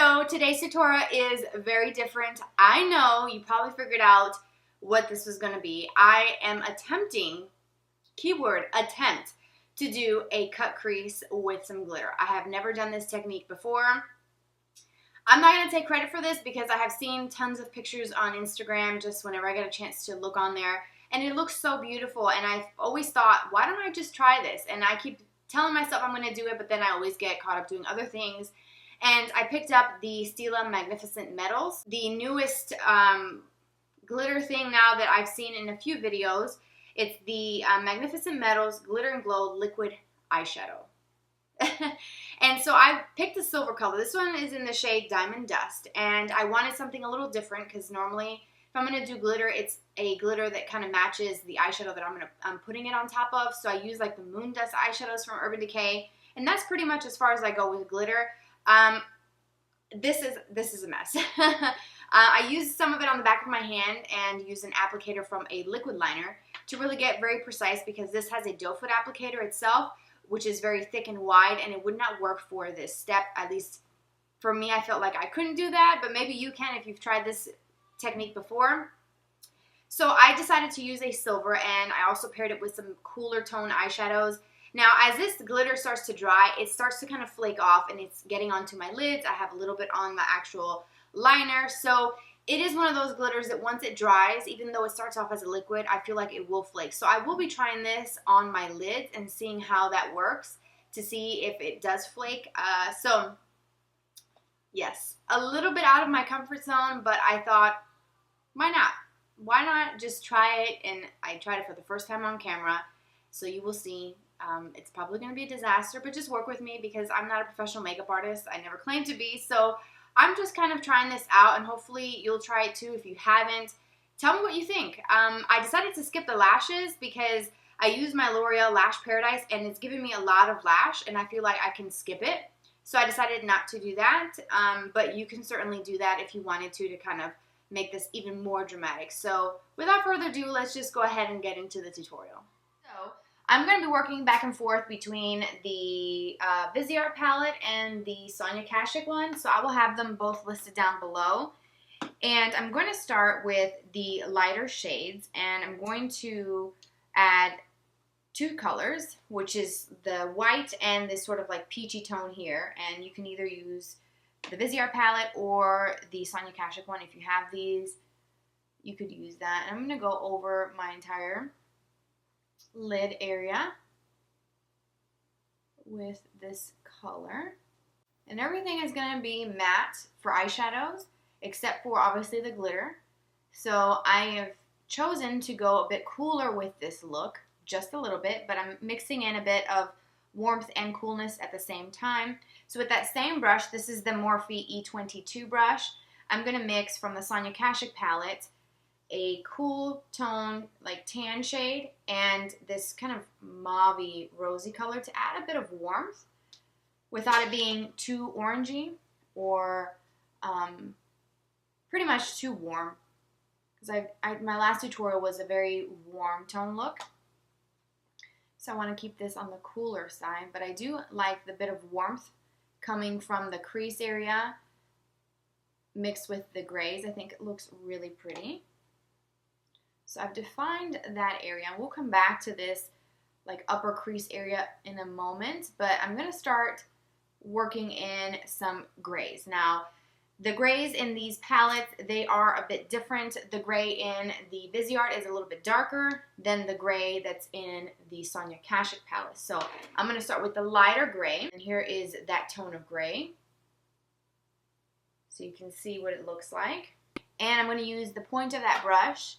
So today's tutorial is very different. I know you probably figured out what this was going to be. I am attempting, keyword attempt, to do a cut crease with some glitter. I have never done this technique before. I'm not going to take credit for this because I have seen tons of pictures on Instagram just whenever I get a chance to look on there. And it looks so beautiful. And I've always thought, why don't I just try this? And I keep telling myself I'm going to do it, but then I always get caught up doing other things. And I picked up the Stila Magnificent Metals, the newest glitter thing now that I've seen in a few videos. It's the Magnificent Metals Glitter and Glow Liquid Eyeshadow. And so I picked the silver color. This one is in the shade Diamond Dust. And I wanted something a little different because normally if I'm going to do glitter, it's a glitter that kind of matches the eyeshadow that I'm putting it on top of. So I use like the Moon Dust eyeshadows from Urban Decay. And that's pretty much as far as I go with glitter. This is a mess. I used some of it on the back of my hand and used an applicator from a liquid liner to really get very precise because this has a doe foot applicator itself, which is very thick and wide, and it would not work for this step. At least for me, I felt like I couldn't do that, but maybe you can if you've tried this technique before. So I decided to use a silver, and I also paired it with some cooler tone eyeshadows. Now, as this glitter starts to dry, it starts to kind of flake off, and it's getting onto my lids. I have a little bit on the actual liner, so it is one of those glitters that once it dries, even though it starts off as a liquid, I feel like it will flake. So I will be trying this on my lids and seeing how that works to see if it does flake. So, yes, a little bit out of my comfort zone, but I thought, why not? Why not just try it? And I tried it for the first time on camera, so you will see. It's probably going to be a disaster, but just work with me because I'm not a professional makeup artist. I never claimed to be, so I'm just kind of trying this out, and hopefully you'll try it too if you haven't. Tell me what you think. I decided to skip the lashes because I use my L'Oreal Lash Paradise, and it's giving me a lot of lash, and I feel like I can skip it. So I decided not to do that, but you can certainly do that if you wanted to kind of make this even more dramatic. So without further ado, let's just go ahead and get into the tutorial. So I'm going to be working back and forth between the Viseart palette and the Sonia Kashuk one, so I will have them both listed down below. And I'm going to start with the lighter shades, and I'm going to add two colors, which is the white and this sort of like peachy tone here. And you can either use the Viseart palette or the Sonia Kashuk one. If you have these, you could use that. And I'm going to go over my entire lid area with this color, and everything is going to be matte for eyeshadows except for obviously the glitter. So I have chosen to go a bit cooler with this look, just a little bit, but I'm mixing in a bit of warmth and coolness at the same time. So with that same brush, this is the Morphe E22 brush, I'm going to mix from the Sonia Kashuk palette a cool tone, like tan shade, and this kind of mauve-y, rosy color to add a bit of warmth without it being too orangey or pretty much too warm. Because my last tutorial was a very warm tone look. So I want to keep this on the cooler side, but I do like the bit of warmth coming from the crease area mixed with the grays. I think it looks really pretty. So I've defined that area, and we'll come back to this like upper crease area in a moment, but I'm going to start working in some grays. Now, the grays in these palettes, they are a bit different. The gray in the Viseart is a little bit darker than the gray that's in the Sonia Kashuk palette. So I'm going to start with the lighter gray, and here is that tone of gray. So you can see what it looks like. And I'm going to use the point of that brush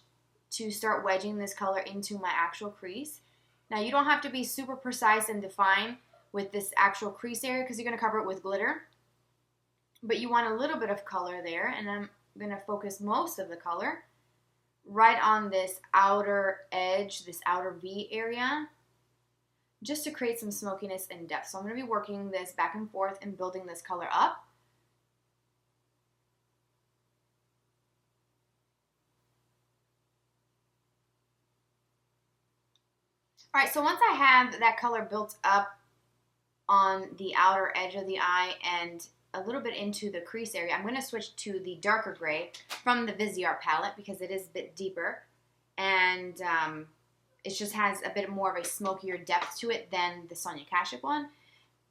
to start wedging this color into my actual crease. Now you don't have to be super precise and define with this actual crease area because you're going to cover it with glitter, but you want a little bit of color there, and I'm going to focus most of the color right on this outer edge, this outer V area, just to create some smokiness and depth. So I'm going to be working this back and forth and building this color up. Alright, so once I have that color built up on the outer edge of the eye and a little bit into the crease area, I'm going to switch to the darker gray from the Viseart palette because it is a bit deeper, and it just has a bit more of a smokier depth to it than the Sonia Kashuk one.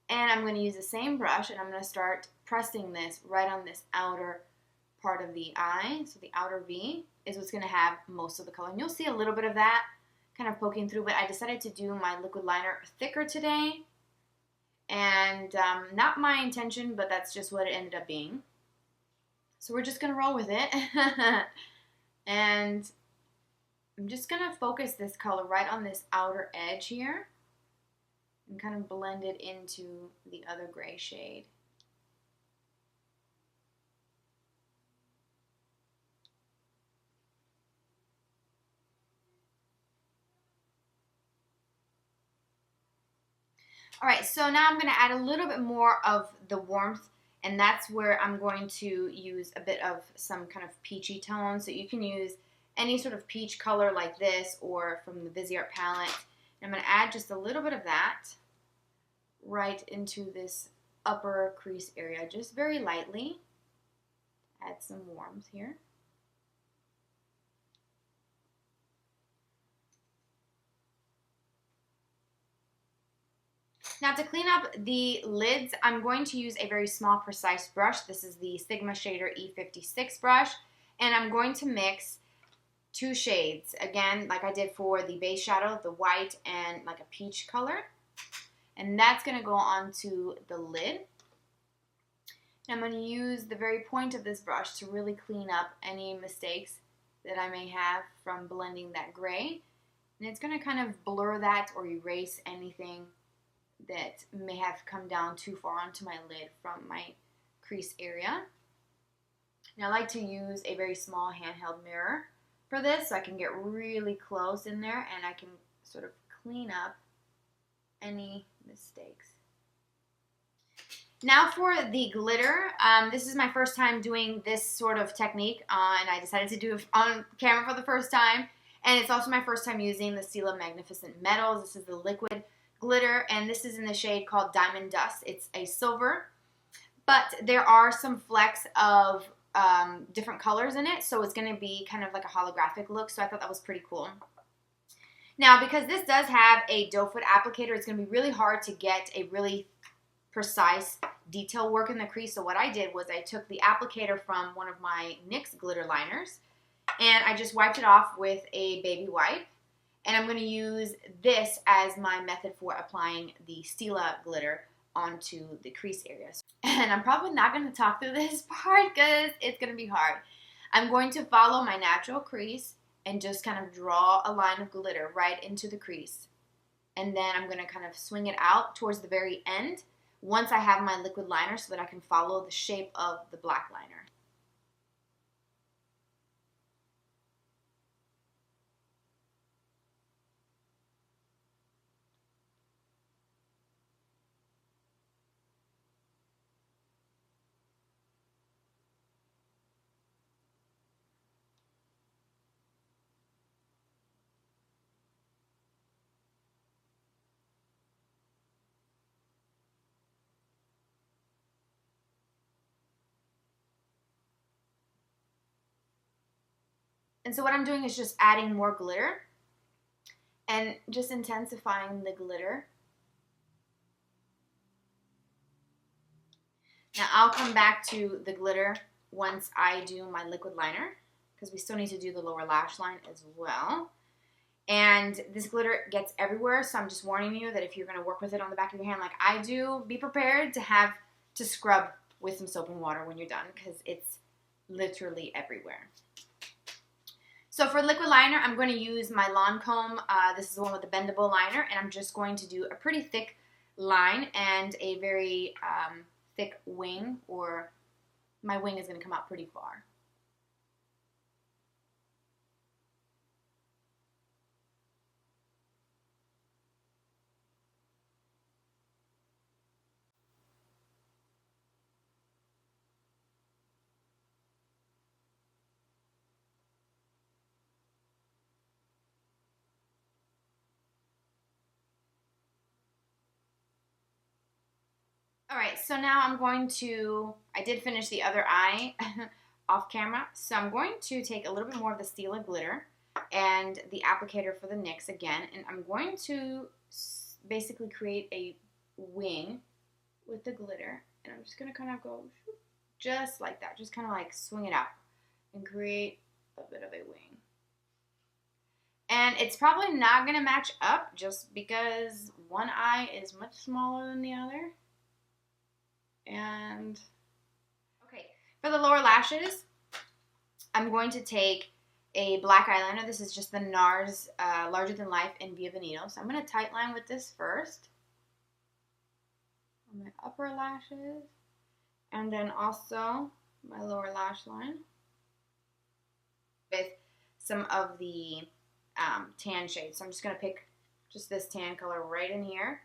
And I'm going to use the same brush, and I'm going to start pressing this right on this outer part of the eye. So the outer V is what's going to have most of the color. And you'll see a little bit of that kind of poking through, but I decided to do my liquid liner thicker today. And not my intention, but that's just what it ended up being. So we're just going to roll with it. And I'm just going to focus this color right on this outer edge here and kind of blend it into the other gray shade. All right, so now I'm going to add a little bit more of the warmth, and that's where I'm going to use a bit of some kind of peachy tone. So you can use any sort of peach color like this or from the Viseart palette. And I'm going to add just a little bit of that right into this upper crease area, just very lightly. Add some warmth here. Now to clean up the lids, I'm going to use a very small, precise brush. This is the Sigma Shader E56 brush, and I'm going to mix two shades, again, like I did for the base shadow, the white and like a peach color, and that's going to go onto the lid. And I'm going to use the very point of this brush to really clean up any mistakes that I may have from blending that gray, and it's going to kind of blur that or erase anything that may have come down too far onto my lid from my crease area. And I like to use a very small handheld mirror for this, so I can get really close in there and I can sort of clean up any mistakes. Now for the glitter, this is my first time doing this sort of technique, and I decided to do it on camera for the first time, and it's also my first time using the Stila Magnificent Metals. This is the liquid glitter, and this is in the shade called Diamond Dust. It's a silver, but there are some flecks of different colors in it, so it's going to be kind of like a holographic look, so I thought that was pretty cool. Now, because this does have a doe foot applicator, it's going to be really hard to get a really precise detail work in the crease, so what I did was I took the applicator from one of my NYX glitter liners, and I just wiped it off with a baby wipe. And I'm going to use this as my method for applying the Stila glitter onto the crease areas. And I'm probably not going to talk through this part because it's going to be hard. I'm going to follow my natural crease and just kind of draw a line of glitter right into the crease. And then I'm going to kind of swing it out towards the very end once I have my liquid liner so that I can follow the shape of the black liner. And so what I'm doing is just adding more glitter and just intensifying the glitter. Now I'll come back to the glitter once I do my liquid liner because we still need to do the lower lash line as well. And this glitter gets everywhere, so I'm just warning you that if you're going to work with it on the back of your hand like I do, be prepared to have to scrub with some soap and water when you're done because it's literally everywhere. So for liquid liner, I'm going to use my Lancome. This is the one with the bendable liner, and I'm just going to do a pretty thick line and a very thick wing, or my wing is going to come out pretty far. Alright, so now I did finish the other eye off camera, so I'm going to take a little bit more of the Stila glitter and the applicator for the NYX again, and I'm going to basically create a wing with the glitter, and I'm just going to kind of go just like that, just kind of like swing it out and create a bit of a wing. And it's probably not going to match up just because one eye is much smaller than the other. And okay, for the lower lashes, I'm going to take a black eyeliner. This is just the NARS Larger Than Life in Via Veneto. So I'm going to tight line with this first on my upper lashes, and then also my lower lash line with some of the tan shades. So I'm just going to pick just this tan color right in here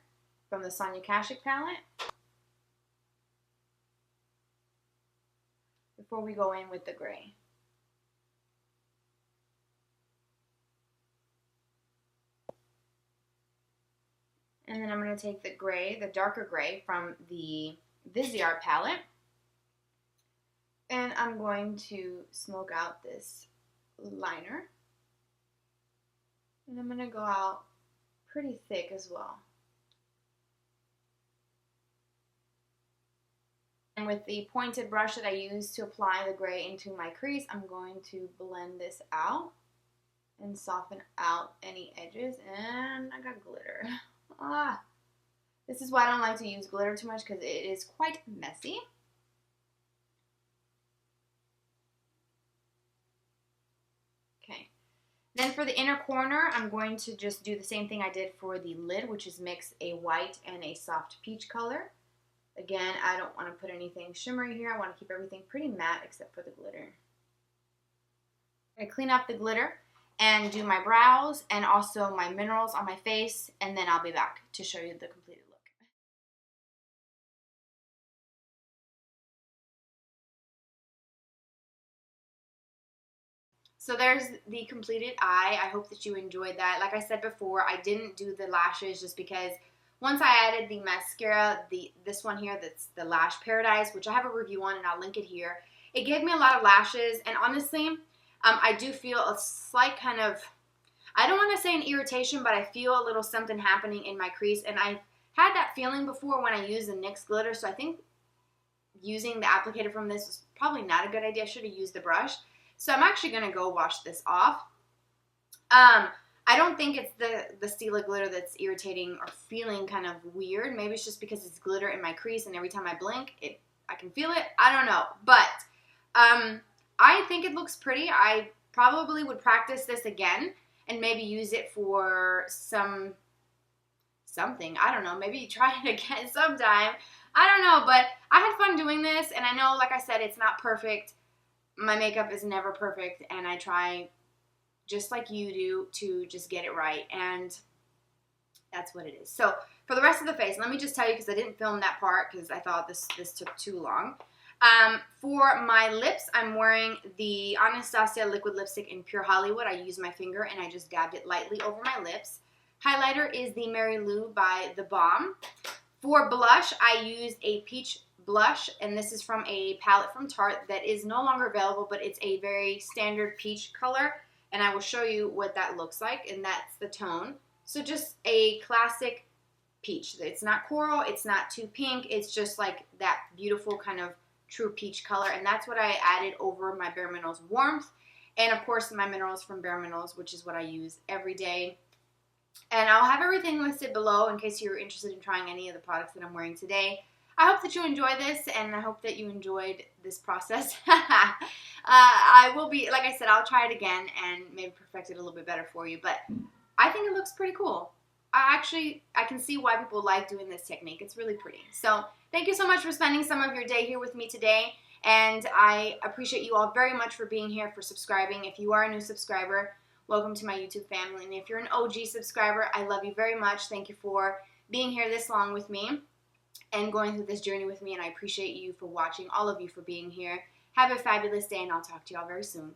from the Sonia Kashuk palette before we go in with the gray. And then I'm going to take the gray, the darker gray from the Viseart palette, and I'm going to smoke out this liner. And I'm going to go out pretty thick as well. And with the pointed brush that I use to apply the gray into my crease, I'm going to blend this out and soften out any edges. And I got glitter. This is why I don't like to use glitter too much, because it is quite messy. Okay. Then for the inner corner, I'm going to just do the same thing I did for the lid, which is mix a white and a soft peach color. Again, I don't want to put anything shimmery here. I want to keep everything pretty matte except for the glitter. I'm going to clean up the glitter and do my brows and also my minerals on my face, and then I'll be back to show you the completed look. So there's the completed eye. I hope that you enjoyed that. Like I said before, I didn't do the lashes just because once I added the mascara, this one here, that's the Lash Paradise, which I have a review on and I'll link it here. It gave me a lot of lashes, and honestly, I do feel a slight kind of, I don't want to say an irritation, but I feel a little something happening in my crease, and I've had that feeling before when I use the NYX glitter, so I think using the applicator from this was probably not a good idea. I should have used the brush. So I'm actually going to go wash this off. I don't think it's the Stila glitter that's irritating or feeling kind of weird. Maybe it's just because it's glitter in my crease, and every time I blink, I can feel it. I don't know. But I think it looks pretty. I probably would practice this again and maybe use it for something. I don't know. Maybe try it again sometime. I don't know. But I had fun doing this, and I know, like I said, it's not perfect. My makeup is never perfect, and I try, just like you do, to just get it right, and that's what it is. So for the rest of the face, let me just tell you, because I didn't film that part because I thought this took too long. For my lips, I'm wearing the Anastasia liquid lipstick in Pure Hollywood. I used my finger and I just dabbed it lightly over my lips. Highlighter is the Mary Lou by The Balm. For blush, I used a peach blush, and this is from a palette from Tarte that is no longer available, but it's a very standard peach color, and I will show you what that looks like, and that's the tone. So just a classic peach. It's not coral, it's not too pink, it's just like that beautiful kind of true peach color, and that's what I added over my Bare Minerals Warmth, and of course my minerals from Bare Minerals, which is what I use every day. And I'll have everything listed below in case you're interested in trying any of the products that I'm wearing today. I hope that you enjoy this, and I hope that you enjoyed this process. I will be, like I said, I'll try it again and maybe perfect it a little bit better for you, but I think it looks pretty cool. I can see why people like doing this technique. It's really pretty. So thank you so much for spending some of your day here with me today, and I appreciate you all very much for being here, for subscribing. If you are a new subscriber, welcome to my YouTube family, and if you're an OG subscriber, I love you very much. Thank you for being here this long with me and going through this journey with me, and I appreciate you for watching, all of you for being here. Have a fabulous day, and I'll talk to you all very soon.